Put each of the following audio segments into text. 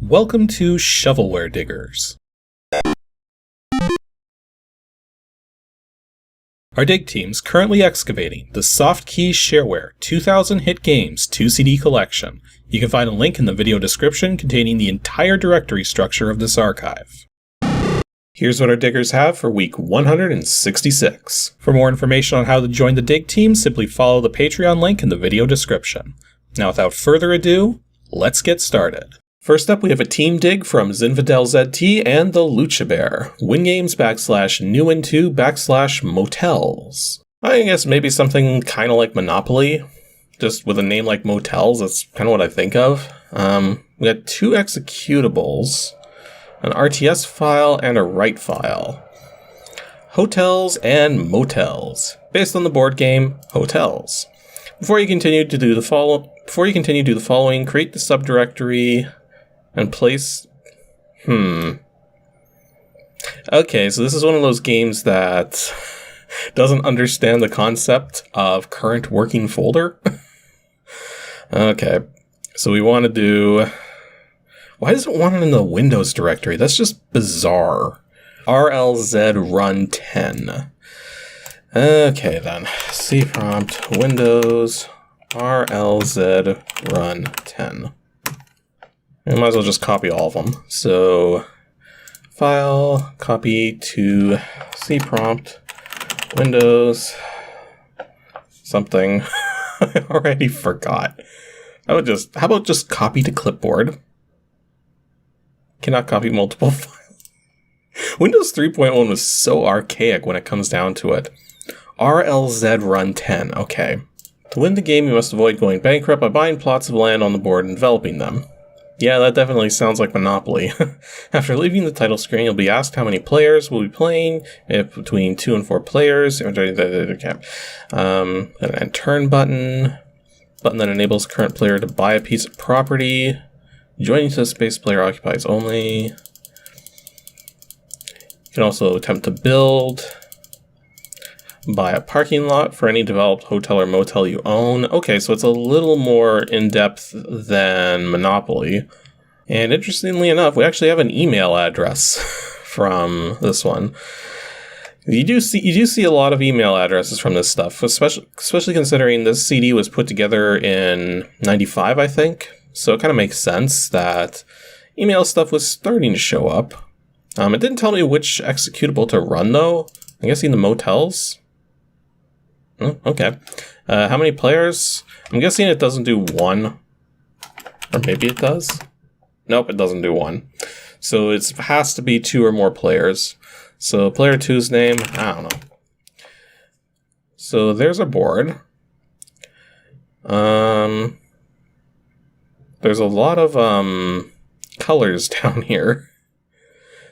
Welcome to Shovelware Diggers. Our dig team's currently excavating the Softkey Shareware 2000 Hit Games 2CD collection. You can find a link in the video description containing the entire directory structure of this archive. Here's what our diggers have for week 166. For more information on how to join the dig team, simply follow the Patreon link in the video description. Now without further ado, let's get started. First up, we have a team dig from Zinfidel ZT and the Lucha Bear. WINGAMES /new2 /MOTELS. I guess maybe something kind of like Monopoly, just with a name like MOTELS. That's kind of what I think of. We got two executables, an RTS file and a write file. Hotels and Motels, based on the board game Hotels. Before you continue, do the following, create the subdirectory and place... Okay, so this is one of those games that doesn't understand the concept of current working folder. Okay, so we want to do... Why does it want it in the Windows directory? That's just bizarre. RLZ run 10. Okay then, cprompt Windows RLZ run 10. I might as well just copy all of them. So, file, copy to cprompt Windows something. I already forgot. How about just copy to clipboard? Cannot copy multiple files. Windows 3.1 was so archaic when it comes down to it. RLZ run 10, okay. To win the game, you must avoid going bankrupt by buying plots of land on the board and developing them. Yeah, that definitely sounds like Monopoly. After leaving the title screen, you'll be asked how many players will be playing, if between 2 and 4 players. Then a turn button that enables the current player to buy a piece of property. Joining to the space player occupies only. You can also attempt to build. Buy a parking lot for any developed hotel or motel you own. Okay, so it's a little more in-depth than Monopoly. And interestingly enough, we actually have an email address from this one. You do see a lot of email addresses from this stuff, especially considering this CD was put together in 95, I think. So it kind of makes sense that email stuff was starting to show up. It didn't tell me which executable to run, though. I'm guessing the Motels. Oh, okay. How many players? I'm guessing it doesn't do 1. Or maybe it does? Nope, it doesn't do 1. So it has to be 2 or more players. So player 2's name, I don't know. So there's a board. There's a lot of colors down here.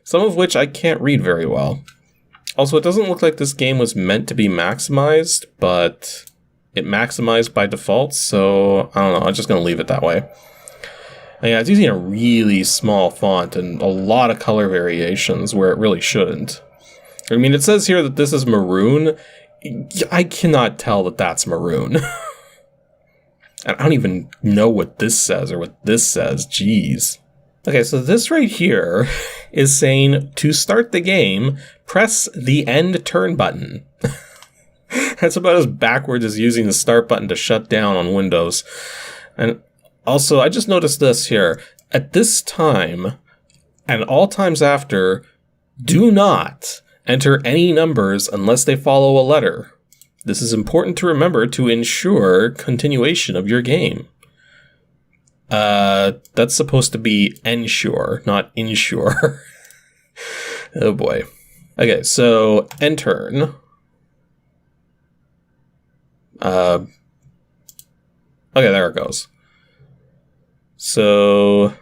Some of which I can't read very well. Also, it doesn't look like this game was meant to be maximized, but it maximized by default, so I don't know, I'm just going to leave it that way. And yeah, it's using a really small font and a lot of color variations where it really shouldn't. I mean, it says here that this is maroon. I cannot tell that that's maroon. I don't even know what this says or what this says, jeez. Okay, so this right here is saying, to start the game, press the end turn button. That's about as backwards as using the start button to shut down on Windows. And also, I just noticed this here. At this time, and all times after, do not enter any numbers unless they follow a letter. This is important to remember to ensure continuation of your game. That's supposed to be ensure, not insure. Oh boy. Okay, so ntern. Okay, there it goes. So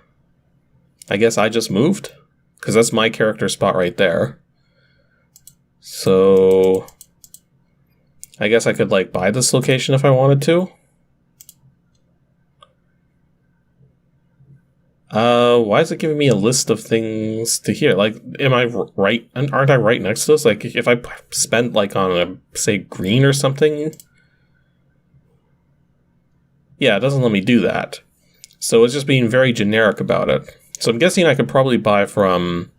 I guess I just moved, because that's my character spot right there. So I guess I could like buy this location if I wanted to. Why is it giving me a list of things to hear? Like, am I right? Aren't I right next to this? Like, if I spent, like, on a, say, green or something? Yeah, it doesn't let me do that. So it's just being very generic about it. So I'm guessing I could probably buy from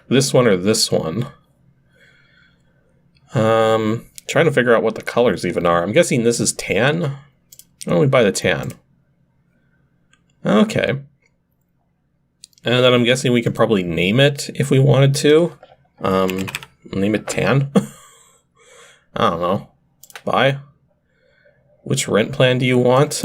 this one or this one. Trying to figure out what the colors even are. I'm guessing this is tan. Why don't we buy the tan? Okay. And then I'm guessing we could probably name it if we wanted to. Name it tan. I don't know. Buy. Which rent plan do you want?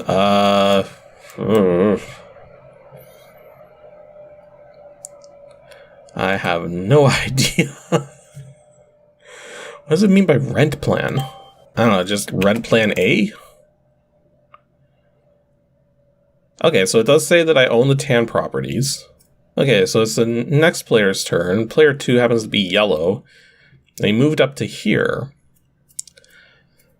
I have no idea. What does it mean by rent plan? I don't know, just rent plan A? Okay, so it does say that I own the tan properties. Okay, so it's the next player's turn. Player 2 happens to be yellow. And he moved up to here.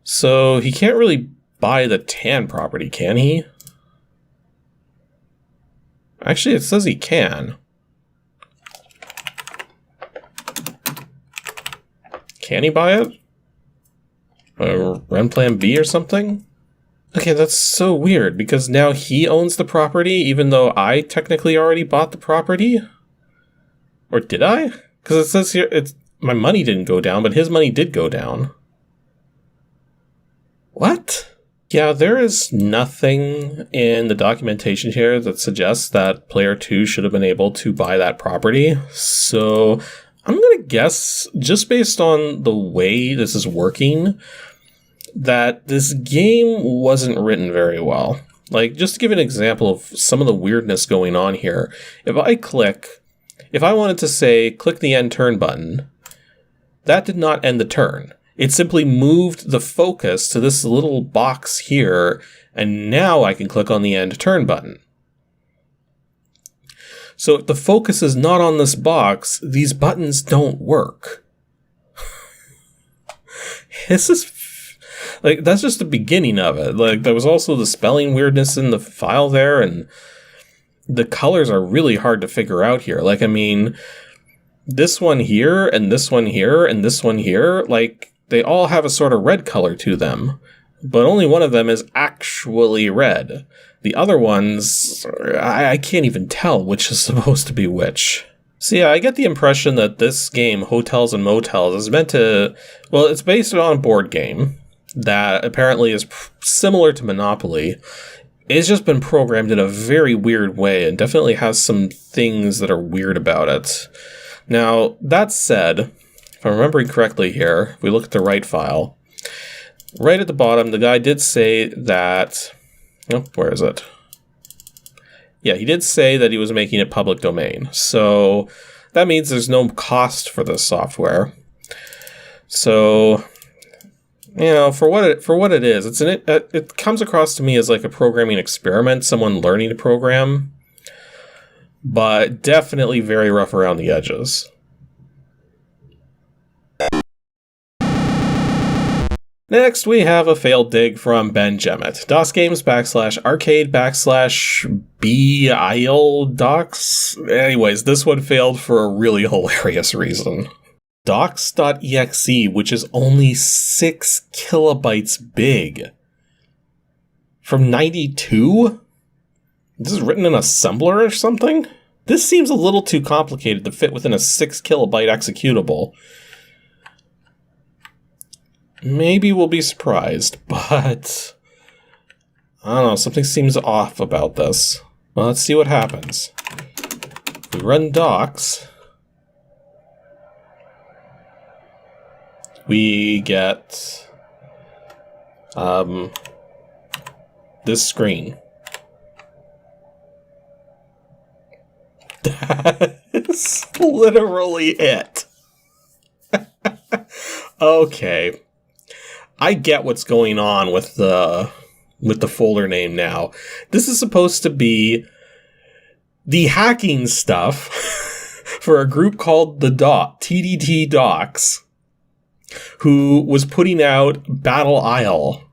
So he can't really buy the tan property, can he? Actually, it says he can. Can he buy it? Rent plan B or something? Okay, that's so weird, because now he owns the property, even though I technically already bought the property? Or did I? Because it says here, my money didn't go down, but his money did go down. What? Yeah, there is nothing in the documentation here that suggests that player 2 should have been able to buy that property. So I'm going to guess, just based on the way this is working, that this game wasn't written very well. Like, just to give an example of some of the weirdness going on here, if I wanted to say, click the end turn button, that did not end the turn. It simply moved the focus to this little box here, and now I can click on the end turn button. So if the focus is not on this box, these buttons don't work. This is... like, that's just the beginning of it. Like, there was also the spelling weirdness in the file there, and the colors are really hard to figure out here. Like, I mean, this one here, and this one here, and this one here, like, they all have a sort of red color to them, but only one of them is actually red. The other ones, I can't even tell which is supposed to be which. So yeah, I get the impression that this game, Hotels and Motels, is meant to... well, it's based on a board game that apparently is similar to Monopoly. It's just been programmed in a very weird way and definitely has some things that are weird about it. Now, that said, if I'm remembering correctly here, if we look at the right file, right at the bottom, the guy did say that... oh, where is it? Yeah, he did say that he was making it public domain. So that means there's no cost for this software. So... you know, for what it is, it comes across to me as like a programming experiment, someone learning to program, but definitely very rough around the edges. Next, we have a failed dig from Ben Jemmett. DOSGAMES /arcade /BIL docs. Anyways, this one failed for a really hilarious reason. Docs.exe, which is only 6 kilobytes big. From 92? This is written in assembler or something? This seems a little too complicated to fit within a 6 kilobyte executable. Maybe we'll be surprised, but... I don't know, something seems off about this. Well, let's see what happens. If we run docs... we get this screen. That is literally it. Okay. I get what's going on with the folder name now. This is supposed to be the hacking stuff for a group called the TDT Docs, who was putting out Battle Isle.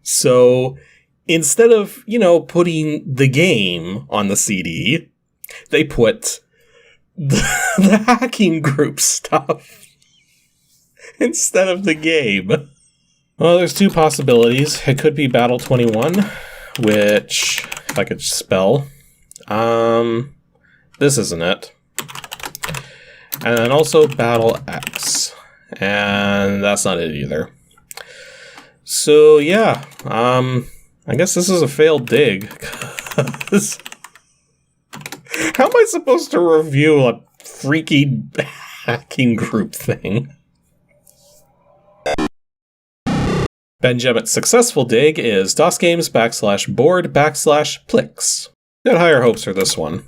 So instead of, putting the game on the CD, they put the hacking group stuff instead of the game. Well, there's two possibilities. It could be Battle 21, which, if I could spell, then this isn't it. And then also Battle X. And that's not it either. So yeah, I guess this is a failed dig. How am I supposed to review a freaky hacking group thing? Benjamin's successful dig is DOSGAMES /board /PLIX. Got higher hopes for this one.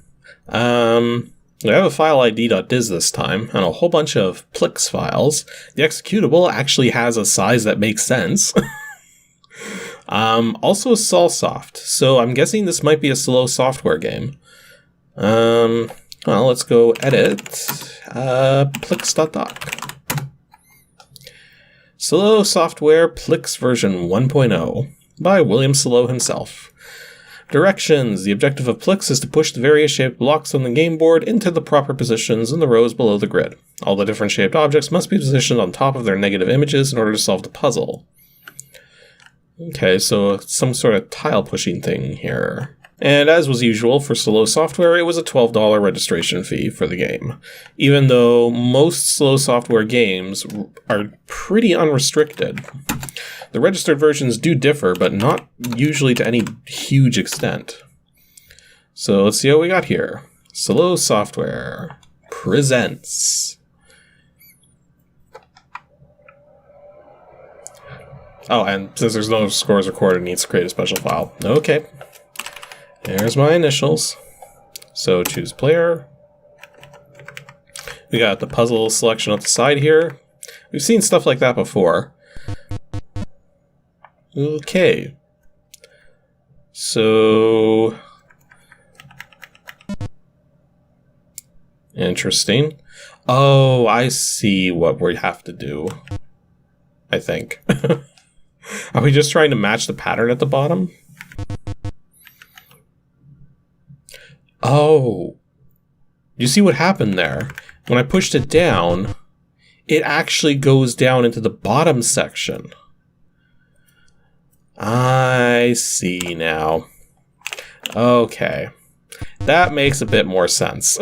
I have a file id.diz this time, and a whole bunch of PLIX files. The executable actually has a size that makes sense. Also Soleau Soft, so I'm guessing this might be a Soleau Software game. Well, let's go edit plix.doc. Soleau Software PLIX version 1.0 by William Soleau himself. Directions. The objective of PLIX is to push the various shaped blocks on the game board into the proper positions in the rows below the grid. All the different shaped objects must be positioned on top of their negative images in order to solve the puzzle. Okay, so some sort of tile pushing thing here. And as was usual for Soleau Software, it was a $12 registration fee for the game. Even though most Soleau Software games are pretty unrestricted. The registered versions do differ, but not usually to any huge extent. So let's see what we got here. Soleau Software presents. Oh, and since there's no scores recorded, it needs to create a special file. Okay. There's my initials. So choose player. We got the puzzle selection at the side here. We've seen stuff like that before. Okay. So interesting. Oh, I see what we have to do. I think. Are we just trying to match the pattern at the bottom? Oh. You see what happened there? When I pushed it down, it actually goes down into the bottom section. I see now. Okay. That makes a bit more sense.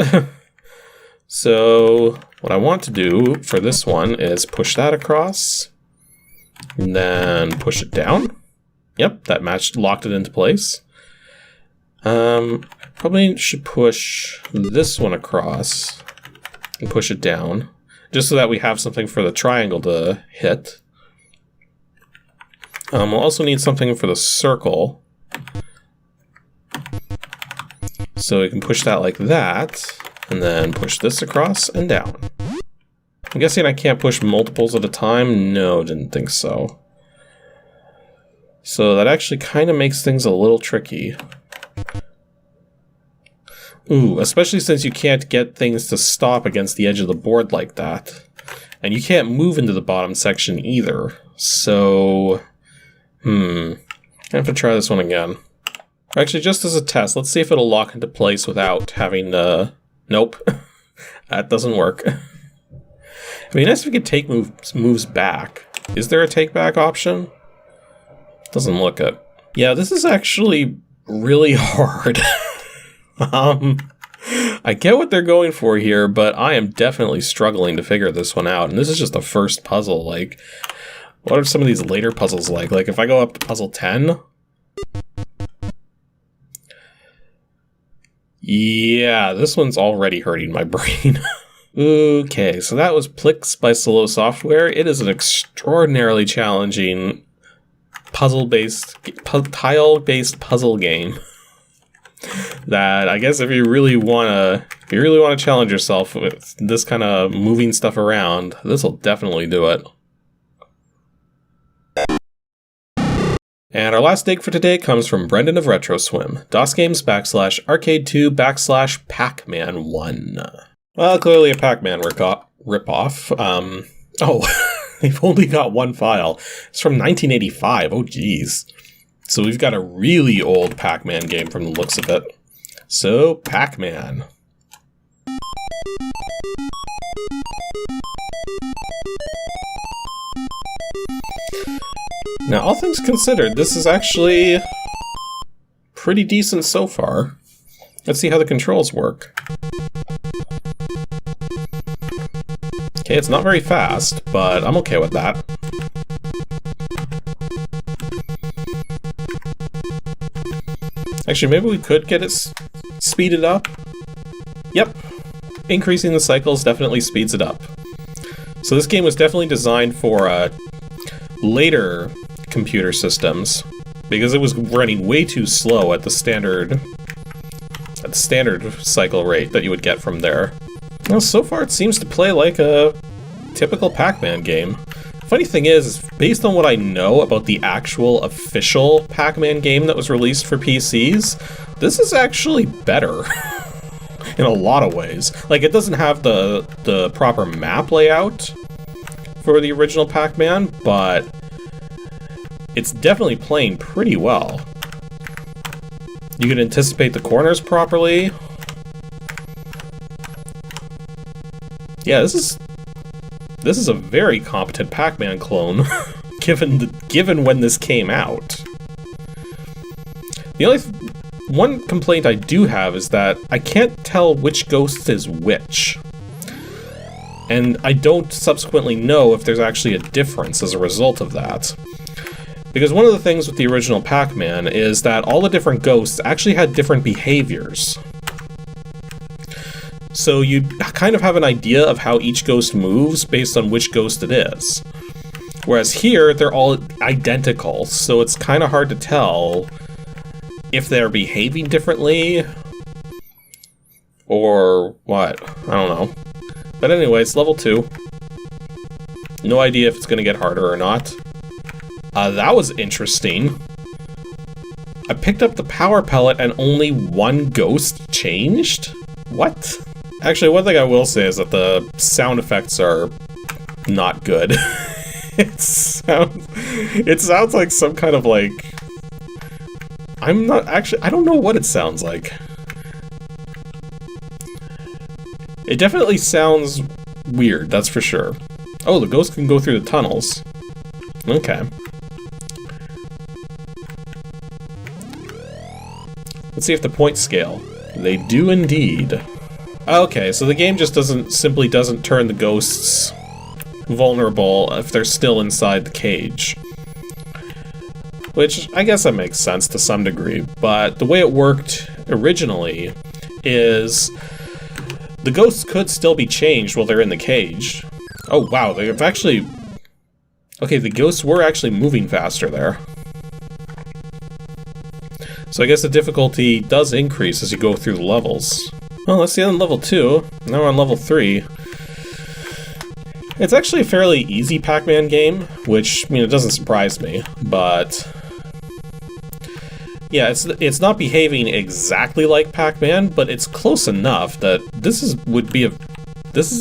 So, what I want to do for this one is push that across, and then push it down. Yep, that matched, locked it into place. Probably should push this one across and push it down, just so that we have something for the triangle to hit. We'll also need something for the circle. So we can push that like that, and then push this across and down. I'm guessing I can't push multiples at a time? No, didn't think so. So that actually kind of makes things a little tricky. Ooh, especially since you can't get things to stop against the edge of the board like that. And you can't move into the bottom section either. So... I have to try this one again. Actually, just as a test, let's see if it'll lock into place without having to... Nope. That doesn't work. It'd be nice if we could take moves back. Is there a take back option? Doesn't look it. Yeah, this is actually really hard. I get what they're going for here, but I am definitely struggling to figure this one out. And this is just the first puzzle, like... What are some of these later puzzles like? Like, if I go up to puzzle 10? Yeah, this one's already hurting my brain. Okay, so that was PLIX by Soleau Software. It is an extraordinarily challenging puzzle-based, tile-based puzzle game. That I guess if you really want to challenge yourself with this kind of moving stuff around, this will definitely do it. And our last dig for today comes from Brendan of RetroSwim. DOSGAMES /Arcade2 /Pac-Man 1. Well, clearly a Pac-Man ripoff. Oh, they've only got one file. It's from 1985. Oh, geez. So we've got a really old Pac-Man game from the looks of it. So, Pac-Man. Now, all things considered, this is actually pretty decent so far. Let's see how the controls work. Okay, it's not very fast, but I'm okay with that. Actually, maybe we could get it speeded up. Yep. Increasing the cycles definitely speeds it up. So this game was definitely designed for later computer systems, because it was running way too slow at the standard cycle rate that you would get from there. Well, so far it seems to play like a typical Pac-Man game. Funny thing is, based on what I know about the actual official Pac-Man game that was released for PCs, this is actually better. In a lot of ways. Like, it doesn't have the proper map layout for the original Pac-Man, but it's definitely playing pretty well. You can anticipate the corners properly. Yeah, this is a very competent Pac-Man clone, given when this came out. The only one complaint I do have is that I can't tell which ghost is which. And I don't subsequently know if there's actually a difference as a result of that. Because one of the things with the original Pac-Man is that all the different ghosts actually had different behaviors. So you kind of have an idea of how each ghost moves based on which ghost it is. Whereas here, they're all identical, so it's kind of hard to tell if they're behaving differently or what. I don't know. But anyway, it's level 2. No idea if it's going to get harder or not. That was interesting. I picked up the power pellet and only one ghost changed? What? Actually, one thing I will say is that the sound effects are not good. It sounds like some kind of like... I don't know what it sounds like. It definitely sounds weird, that's for sure. Oh, the ghost can go through the tunnels. Okay. Let's see if the points scale. They do indeed. Okay, so the game just simply doesn't turn the ghosts vulnerable if they're still inside the cage. Which, I guess that makes sense to some degree, but the way it worked originally is the ghosts could still be changed while they're in the cage. Oh wow, they've actually... Okay, the ghosts were actually moving faster there. So I guess the difficulty does increase as you go through the levels. Well, let's see on level 2. Now we're on level 3. It's actually a fairly easy Pac-Man game, which, I mean, it doesn't surprise me, but... Yeah, it's not behaving exactly like Pac-Man, but it's close enough that this is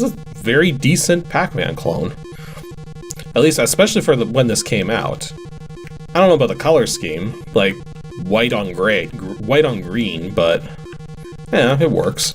a very decent Pac-Man clone. At least, especially for when this came out. I don't know about the color scheme, like white on green, but yeah, it works.